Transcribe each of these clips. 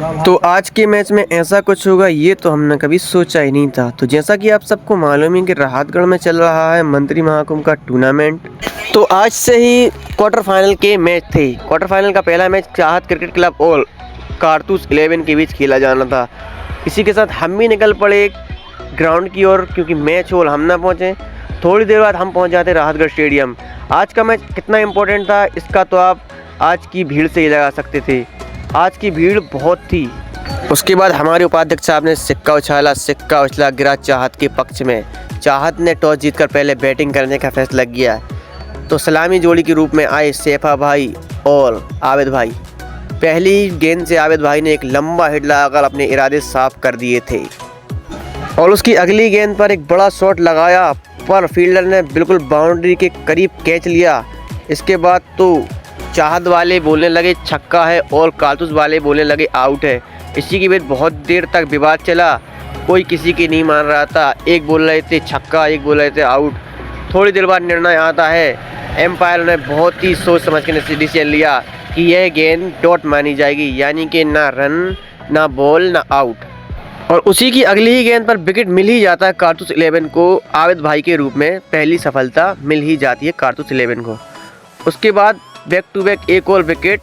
तो आज के मैच में ऐसा कुछ होगा ये तो हमने कभी सोचा ही नहीं था। तो जैसा कि आप सबको मालूम है कि राहतगढ़ में चल रहा है मंत्री महाकुंभ का टूर्नामेंट। तो आज से ही क्वार्टर फाइनल के मैच थे। क्वार्टर फाइनल का पहला मैच चाहत क्रिकेट क्लब और कारतूस 11 के बीच खेला जाना था। इसी के साथ हम भी निकल पड़े ग्राउंड की ओर, क्योंकि मैच हॉल हम ना पहुँचे। थोड़ी देर बाद हम पहुँच जाते राहतगढ़ स्टेडियम। आज का मैच कितना इम्पोर्टेंट था इसका तो आप आज की भीड़ से ही लगा सकते थे। आज की भीड़ बहुत थी। उसके बाद हमारे उपाध्यक्ष साहब ने सिक्का उछला गिरा चाहत के पक्ष में। चाहत ने टॉस जीतकर पहले बैटिंग करने का फैसला किया। तो सलामी जोड़ी के रूप में आए सैफा भाई और आबिद भाई। पहली गेंद से आबिद भाई ने एक लंबा हिट लगाकर अपने इरादे साफ कर दिए थे और उसकी अगली गेंद पर एक बड़ा शॉट लगाया, पर फील्डर ने बिल्कुल बाउंड्री के करीब कैच लिया। इसके बाद तो चाहत वाले बोलने लगे छक्का है और कारतूस वाले बोलने लगे आउट है। इसी के बीच बहुत देर तक विवाद चला, कोई किसी की नहीं मान रहा था। एक बोल रहे थे छक्का, एक बोल रहे थे आउट। थोड़ी देर बाद निर्णय आता है। एम्पायर ने बहुत ही सोच समझ के डिसीजन लिया कि यह गेंद डॉट मानी जाएगी, यानी कि ना रन ना बॉल ना आउट। और उसी की अगली ही गेंद पर विकेट मिल ही जाता है कारतूस 11 को। आबिद भाई के रूप में पहली सफलता मिल ही जाती है कारतूस 11 को। उसके बाद बैक टू बैक एक और विकेट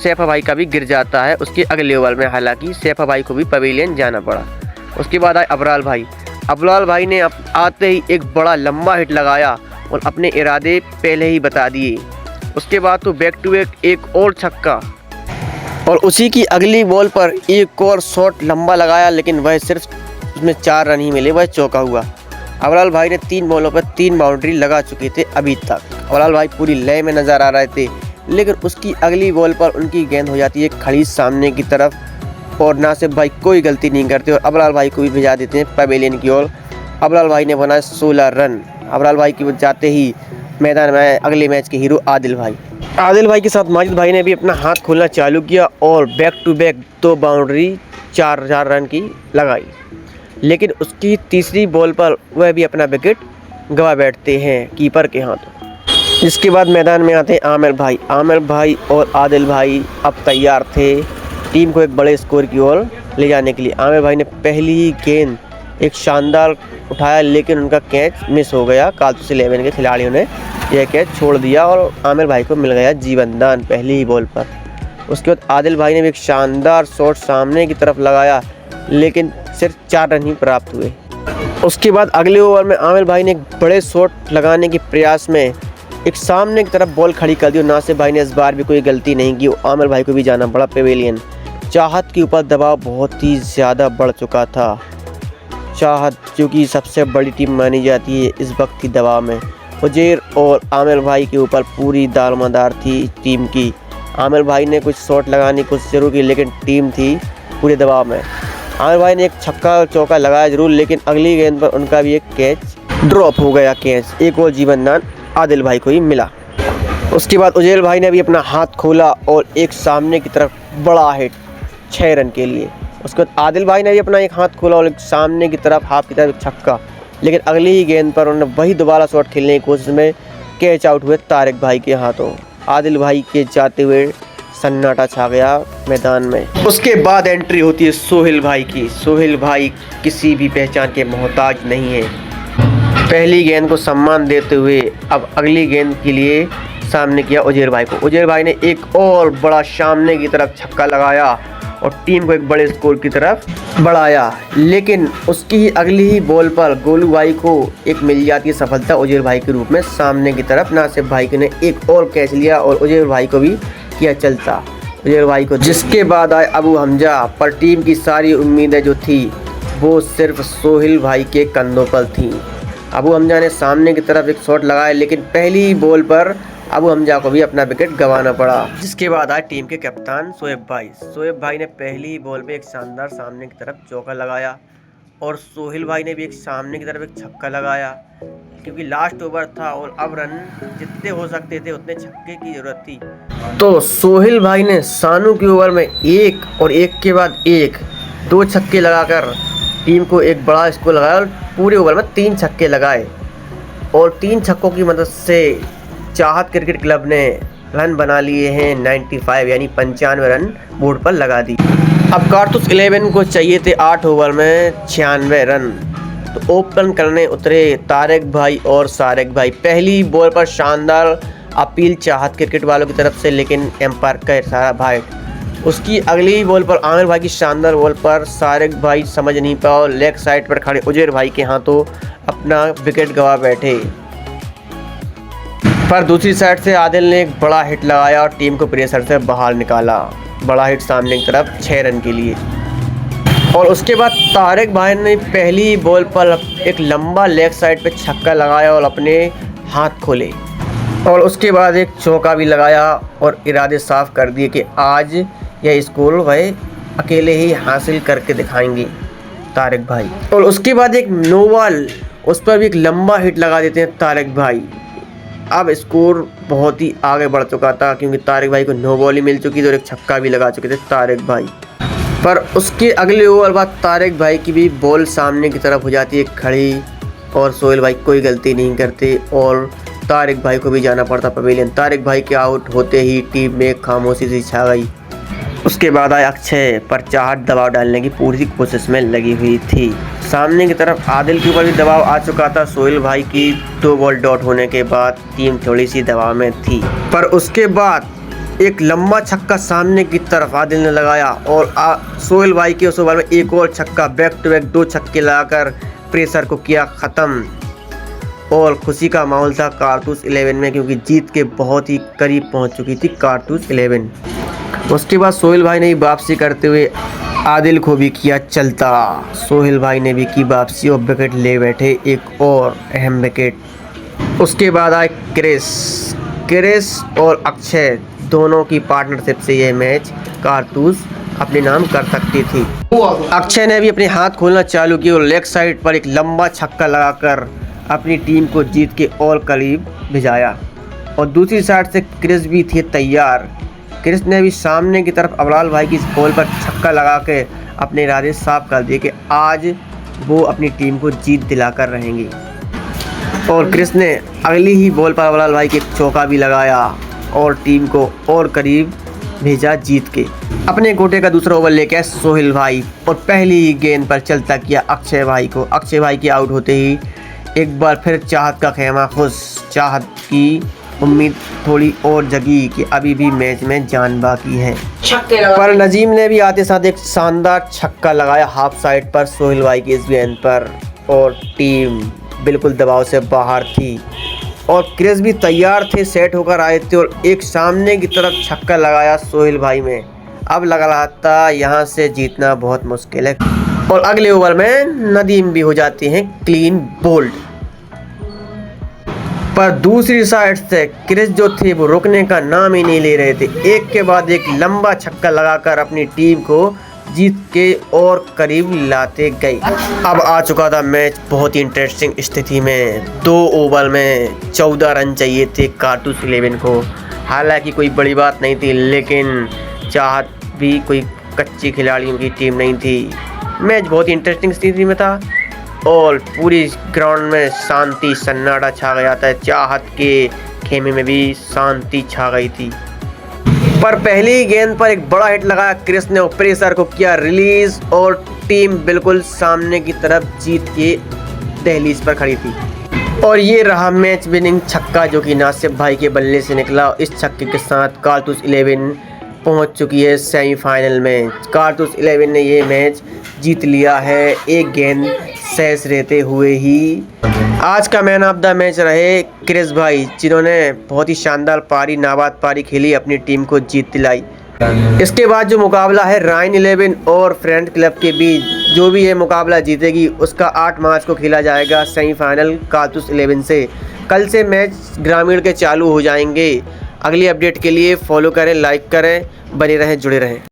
सैफा भाई का भी गिर जाता है उसके अगले ओवर में। हालांकि सैफा भाई को भी पवेलियन जाना पड़ा। उसके बाद आए अबराल भाई। अबराल भाई ने आते ही एक बड़ा लंबा हिट लगाया और अपने इरादे पहले ही बता दिए। उसके बाद तो बैक टू बैक एक और छक्का और उसी की अगली बॉल पर एक और शॉट लंबा लगाया, लेकिन वह सिर्फ उसमें 4 रन ही मिले, वह चौका हुआ। अबराल भाई ने 3 बॉलों पर 3 बाउंड्री लगा चुके थे अभी तक। अबराल भाई पूरी लय में नजर आ रहे थे, लेकिन उसकी अगली बॉल पर उनकी गेंद हो जाती है खड़ी सामने की तरफ और नासिब भाई कोई गलती नहीं करते और अबराल भाई को भी भिजा देते हैं पवेलियन की ओर। अबराल भाई ने बनाए 16 रन। अबराल भाई की जाते ही मैदान में अगले मैच के हीरो आदिल भाई। आदिल भाई के साथ माजिद भाई ने भी अपना हाथ खोलना चालू किया और back to back 2 boundary 4 run की लगाई, लेकिन उसकी तीसरी बॉल पर वह भी अपना विकेट गंवा बैठते हैं कीपर के हाथों। जिसके बाद मैदान में आते हैं आमिर भाई। आमिर भाई और आदिल भाई अब तैयार थे टीम को एक बड़े स्कोर की ओर ले जाने के लिए। आमिर भाई ने पहली ही गेंद एक शानदार उठाया, लेकिन उनका कैच मिस हो गया। कारतूस 11 के खिलाड़ियों ने यह कैच छोड़ दिया और आमिर भाई को मिल गया जीवन दान पहली ही बॉल पर। उसके बाद आदिल भाई ने भी एक शानदार शॉट सामने की तरफ लगाया, लेकिन सिर्फ 4 रन ही प्राप्त हुए। उसके बाद अगले ओवर में आमिर भाई ने एक बड़े शॉट लगाने के प्रयास में एक सामने की तरफ बॉल खड़ी कर दी और नासिब भाई ने इस बार भी कोई गलती नहीं की। आमिर भाई को भी जाना पड़ा पवेलियन। चाहत के ऊपर दबाव बहुत ही ज़्यादा बढ़ चुका था। चाहत जो कि सबसे बड़ी टीम मानी जाती है इस वक्त की दबाव में, उजैर और आमिर भाई के ऊपर पूरी दारोमदार थी टीम की। आमिर भाई ने कुछ शॉट लगाने की कोशिश जरूर की, लेकिन टीम थी पूरे दबाव में। आमिर भाई ने एक छक्का और चौका लगाया जरूर, लेकिन अगली गेंद पर उनका भी एक कैच ड्रॉप हो गया। कैच एक और जीवनदान आदिल भाई को ही मिला। उसके बाद उजैर भाई ने भी अपना हाथ खोला और एक सामने की तरफ बड़ा हिट 6 रन के लिए। उसके बाद आदिल भाई ने भी अपना एक हाथ खोला और एक सामने की तरफ हाफ की तरफ छक्का, लेकिन अगली ही गेंद पर उन्होंने वही दोबारा शॉट खेलने की कोशिश में कैच आउट हुए तारिक भाई के हाथों। आदिल भाई के जाते हुए सन्नाटा छा गया मैदान में। उसके बाद एंट्री होती है सोहेल भाई की। सोहेल भाई किसी भी पहचान के मोहताज नहीं है। पहली गेंद को सम्मान देते हुए अब अगली गेंद के लिए सामने किया उजैर भाई को। उजैर भाई ने एक और बड़ा सामने की तरफ छक्का लगाया और टीम को एक बड़े स्कोर की तरफ बढ़ाया, लेकिन उसकी ही अगली ही बॉल पर गोलू भाई को एक मिल जाती है सफलता उजैर भाई के रूप में सामने की तरफ। नासिब भाई ने एक और कैच लिया और उजैर भाई को भी किया चलता उजैर भाई को। जिसके बाद आए अबू हमजा, पर टीम की सारी उम्मीदें जो थी वो सिर्फ सोहेल भाई के कंधों पर थी। अबू हमजा ने सामने की तरफ एक शॉट लगाया, लेकिन पहली ही बॉल पर अबू हमजा को भी अपना विकेट गंवाना पड़ा। जिसके बाद आए टीम के कप्तान शोएब भाई। शोएब भाई ने पहली ही बॉल पे एक शानदार सामने की तरफ चौका लगाया और सोहेल भाई ने भी एक सामने की तरफ एक छक्का लगाया, क्योंकि लास्ट ओवर था और अब रन जितने हो सकते थे उतने छक्के की जरूरत थी। तो सोहेल भाई ने सानू के ओवर में एक और एक के बाद एक 2 छक्के लगाकर टीम को एक बड़ा स्कोर लगाया और पूरे ओवर में 3 छक्के लगाए और 3 छक्कों की मदद से चाहत क्रिकेट क्लब ने रन बना लिए हैं 95, यानी 95 रन बोर्ड पर लगा दी। अब कारतूस 11 को चाहिए थे 8 ओवर में 96 रन। तो ओपन करने उतरे तारिक भाई और सारिक भाई। पहली बॉल पर शानदार अपील चाहत क्रिकेट वालों की तरफ से, लेकिन एम्पायर का इशारा भाई। उसकी अगली बॉल पर आमिर भाई की शानदार बॉल पर सारिक भाई समझ नहीं पाया और लेग साइड पर खड़े उजैर भाई के हाथों अपना विकेट गंवा बैठे। पर दूसरी साइड से आदिल ने एक बड़ा हिट लगाया और टीम को प्रेशर से बाहर निकाला। बड़ा हिट सामने की तरफ 6 रन के लिए। और उसके बाद तारिक भाई ने पहली बॉल पर एक लंबा लेग साइड पे छक्का लगाया और अपने हाथ खोले। और उसके बाद एक चौका भी लगाया और इरादे साफ कर दिए कि आज यह स्कोर वह अकेले ही हासिल करके दिखाएंगे तारिक भाई। और उसके बाद एक नो बॉल, उस पर भी एक लंबा हिट लगा देते हैं तारिक भाई। अब स्कोर बहुत ही आगे बढ़ चुका था, क्योंकि तारिक भाई को नो बॉल ही मिल चुकी थी और एक छक्का भी लगा चुके थे तारिक भाई। पर उसके अगले ओवर बाद तारिक भाई की भी बॉल सामने की तरफ हो जाती है खड़ी और सोहेल भाई कोई गलती नहीं करते और तारिक भाई को भी जाना पड़ता पवेलियन। तारिक भाई के आउट होते ही टीम में खामोशी सी छा गई। उसके बाद आया अक्षय, पर चाहत दबाव डालने की पूरी कोशिश में लगी हुई थी। सामने की तरफ आदिल के ऊपर भी दबाव आ चुका था। सोहेल भाई की 2 बॉल डॉट होने के बाद टीम थोड़ी सी दबाव में थी। पर उसके बाद एक लंबा छक्का सामने की तरफ आदिल ने लगाया और सोहेल भाई के उस ओवर में एक और छक्का, बैक टू बैक 2 छक्के लगाकर प्रेशर को किया ख़त्म। और खुशी का माहौल था कारतूस 11 में, क्योंकि जीत के बहुत ही करीब पहुंच चुकी थी कारतूस 11। उसके बाद सोहेल भाई ने भी वापसी करते हुए आदिल को भी किया चलता। सोहेल भाई ने भी की वापसी और विकेट ले बैठे, एक और अहम विकेट। उसके बाद आए क्रिस और अक्षय, दोनों की पार्टनरशिप से यह मैच कारतूस अपने नाम कर सकती थी। अक्षय ने भी अपने हाथ खोलना चालू किया और लेग साइड पर एक लंबा छक्का लगाकर अपनी टीम को जीत के और करीब भिजाया। और दूसरी साइड से क्रिस भी थे तैयार। क्रिस ने भी सामने की तरफ अबलाल भाई की बॉल पर छक्का लगा के अपने इरादे साफ कर दिए कि आज वो अपनी टीम को जीत दिलाकर रहेंगे। और क्रिस ने अगली ही बॉल पर अबलाल भाई के चौका भी लगाया और टीम को और करीब भेजा जीत के। अपने गोटे का दूसरा ओवर लेके आए सोहेल भाई और पहली ही गेंद पर चलता किया अक्षय भाई को। अक्षय भाई के आउट होते ही एक बार फिर चाहत का खेमा खुश। चाहत की उम्मीद थोड़ी और जगी कि अभी भी मैच में जान बाकी है। पर नजीम ने भी आते साथ एक शानदार छक्का लगाया हाफ साइड पर सोहेल भाई की इस गेंद पर और टीम बिल्कुल दबाव से बाहर थी। और क्रिस भी तैयार थे, सेट होकर आए थे और एक सामने की तरफ छक्का लगाया सोहेल भाई में। अब लग रहा था यहाँ से जीतना बहुत मुश्किल है। और अगले ओवर में नदीम भी हो जाती हैं क्लीन बोल्ड। पर दूसरी साइड से क्रिस जो थे वो रुकने का नाम ही नहीं ले रहे थे। एक के बाद एक लंबा छक्का लगाकर अपनी टीम को जीत के और करीब लाते गए। अब आ चुका था मैच बहुत ही इंटरेस्टिंग स्थिति में। 2 ओवर में 14 रन चाहिए थे कारतूस 11 को। हालांकि कोई बड़ी बात नहीं थी, लेकिन चाहत भी कोई कच्ची खिलाड़ियों की टीम नहीं थी। मैच बहुत ही इंटरेस्टिंग स्थिति में था और पूरी ग्राउंड में शांति सन्नाटा छा गया था। चाहत के खेमे में भी शांति छा गई थी। पर पहली गेंद पर एक बड़ा हिट लगाया क्रिस ने और प्रेशर को किया रिलीज और टीम बिल्कुल सामने की तरफ जीत के दहलीज पर खड़ी थी। और ये रहा मैच विनिंग छक्का जो कि नासिब भाई के बल्ले से निकला। इस छक्के के साथ कारतूस 11 पहुंच चुकी है सेमीफाइनल में। कारतूस 11 ने ये मैच जीत लिया है एक गेंद शेष रहते हुए ही। आज का मैन ऑफ द मैच रहे क्रिस भाई, जिन्होंने बहुत ही शानदार पारी, नाबाद पारी खेली, अपनी टीम को जीत दिलाई। इसके बाद जो मुकाबला है राइन 11 और फ्रेंड क्लब के बीच, जो भी ये मुकाबला जीतेगी उसका 8 मार्च को खेला जाएगा सेमीफाइनल कारतूस 11 से। कल से मैच ग्रामीण के चालू हो जाएंगे। अगली अपडेट के लिए फॉलो करें, लाइक करें, बने रहें, जुड़े रहें।